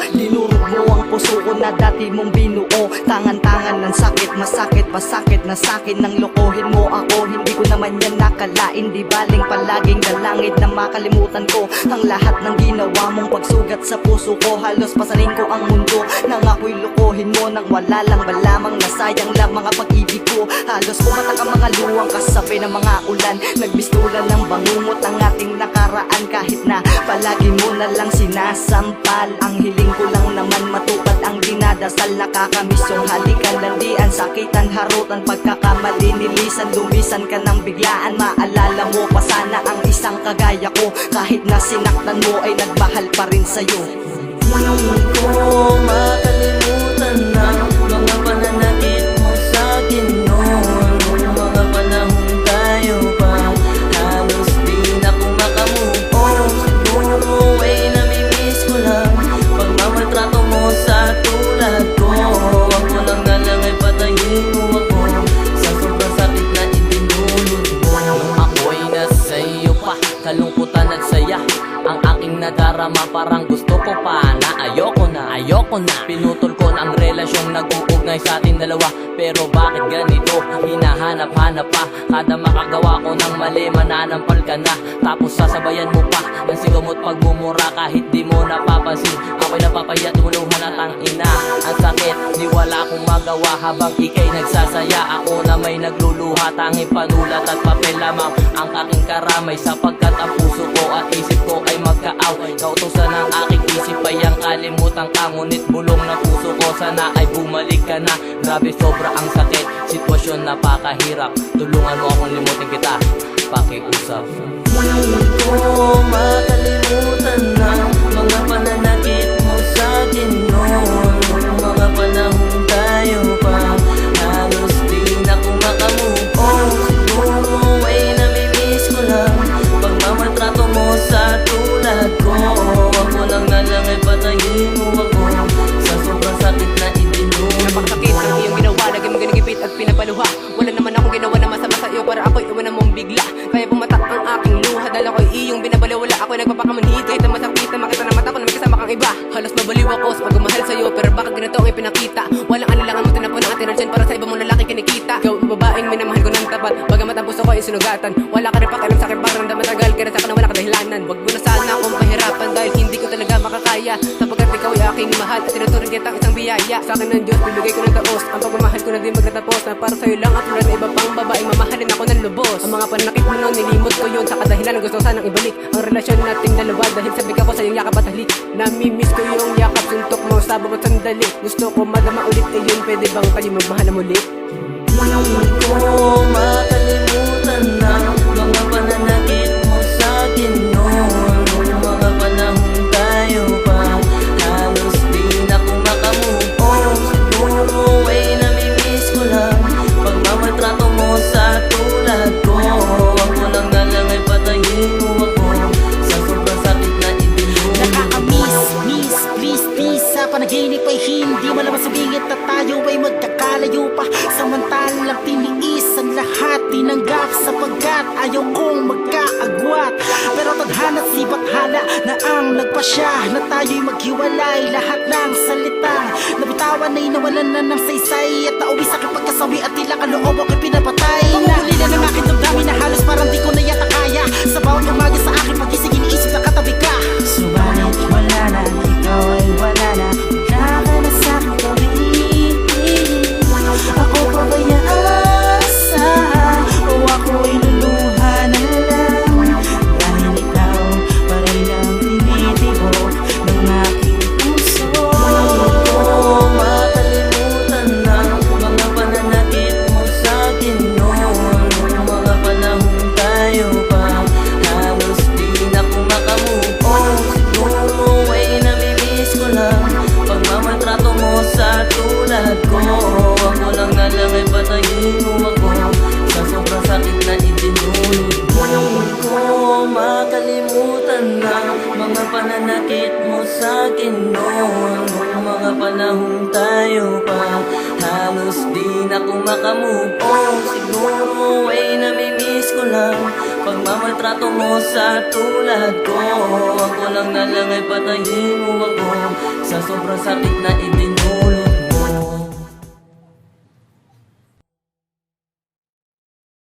Dinurog mo ang puso ko na dati mong binuo. Tangan-tangan ng sakit, masakit na sakin nang lokohin mo ako. Hindi ko naman yan nakalain, di baling palaging galangit na makalimutan ko ang lahat ng ginawa mong pagsugat sa puso ko. Halos pasanin ko ang mundo nang ako'y lokohin mo, nang wala lang ba lamang nasayang lang mga pag-ibig ko. Halos pumatak ang mga luwang kasabi ng mga ulan. Nagbistulan ng bangungot ang ating nakaraan, kahit na palagi mo na lang sinasampal. Ang hiling ko lang naman matupad ang dinadasal. Nakakamiss yung halikan, landian, sakitan, harutan, pagkakamali, nilisan, lumisan ka ng biglaan. Maalala mo pa sana ang isang kagaya ko, kahit na sinaktan mo ay nagmahal pa rin sa'yo. Hindi ko makalimutan na mga pananakit mo sa'kin noon. Mga panahon tayo pa, halos di na ko makamove on. Siguro ay namimiss ko lang pagmamaltrato mo sa tulad ko. Ako lang na lang ay patayin mo ako sa sobrang sakit na itinulod mo. Ako'y nasa iyo pa, kalungkutan at saya ang aking nadarama, parang gusto ko pa na ayoko na. Pinutol ko na ang relasyong nag-uugnay sa ating dalawa. Pero bakit ganito? Hinahanap-hanap pa. Kada makagawa ko ng mali, mananampal ka na. Tapos sasabayan mo pa ng sigamot pagmumura kahit di mo napapansin. Ako'y napapahiya, tumuluhan at ang ina. Ang sakit, di wala akong magawa habang ika'y nagsasaya. Ako na may nagluluha, tanging panulat at papel lamang ang aking karamay, sapagkat ang puso ko at isip ko ay magka-away. Kautusan ng aking isip ay ang kalimutan ka, ngunit bulong na puso ko sana ay bumalik ka na. Grabe, sobra ang sakit, sitwasyon napakahirap. Tulungan mo akong limutin kita, pakiusap. Hindi ko makalimutan na mga pananakit mo sa'kin noon. Mga panahon tayo pa, halos di na ko makamove on. Siguro ay namimiss ko lang pagmamaltrato mo sa tulad ko. Ako lang na lang ay patayin mo ako sa sobrang sakit na itinulog. Napakasakit ang iyong ginawa, naging ginigipit at pinapaluha. Wala naman akong ginawa na masama sa iyo, para ako'y iwanan mong bigla. Kaya pumatak ang aking luha, dahil ako'y iyong binabaliwala. Ako'y nagpapakamanhid, kahit na masakit na makita na mata ko na may kasama kang iba. Halos mabaliw ako sa pagmamahal sa'yo, pero bakit ganito ang ipinakita? Walang anilangan mo tinapon ang ating relasyon para sa ibang mong lalaki kinikita. Ikaw ang babaeng minamahal ko ng tapat, bagamat ang puso ko ay sinugatan. Wala ka rin pakialam sa'kin, parang matagal ka na sa'kin na wala kadahilanan. Wag mo na sana akong pahirapan, dahil hindi ko talaga makakaya, sapagkat ikaw ay aking mahal at tinuturing kitang isang biyaya. Sa akin ng Diyos, bibigay ko ng taos ang pagmamahal ko na di magtatapos, na para sa'yo lang at wala na iba pang babaeng mamahalin ako ng lubos. Ang mga pananakit mo noon, nilimot ko yun sa kadahilan ng gusto sanang ibalik ang relasyon nating dalawa, dahil sabik ako sa iyong yakap at halik. Namimiss ko yung yakap, suntok mo sa bawat sandali. Gusto ko madama ulit ayun, pwede bang kayo magmahal na muli? Hindi ko makalimutan na mga pananakit mo sa'kin noon. Mga panahon tayo pa, halos di na ko makamove on. Siguro ay namimiss ko lang pagmamaltrato mo sa tulad ko. Ako lang na lang ay patayin mo ako sa sobrang sakit na itinulog. Nakakamiss, please sa panaginip ay hindi malaman sumingit na tayo ay magkakalayo pa. Samantalang tiniis ang lahat, tinanggap sapagkat ayaw kong magkaagwat. Pero tadhana si Bathala na ang nagpasya na tayo'y maghiwalay. Lahat ng salita nabitawan ay nawalan na ng saysay, at nauwi sa aking pagkasawi at tila kaloob ako'y pinapatay. Panguli na ng aking damdamin na halos parang di ko na yata kaya. Sa bawat umaga sa aking pag-isig, iniisip na katabi ka. Subalit wala na, ikaw ay wala na. Wala ka na sa'king gawin. Ako pa ba'y aasa o ako'y luluha na lang? Dahil ikaw pa rin ang tinitibok ng aking puso. Hindi ko makalimutan na mga pananakit mo sa'kin noon. Mga panahon tayo pa, halos akin noon nung mga panahong tayo pa halos di na ako makamove on. Siguro ay namimiss ko lang pagmamatrato mo sa tulad ko. Ako lang na lang ay patayin mo ako sa sobrang sakit na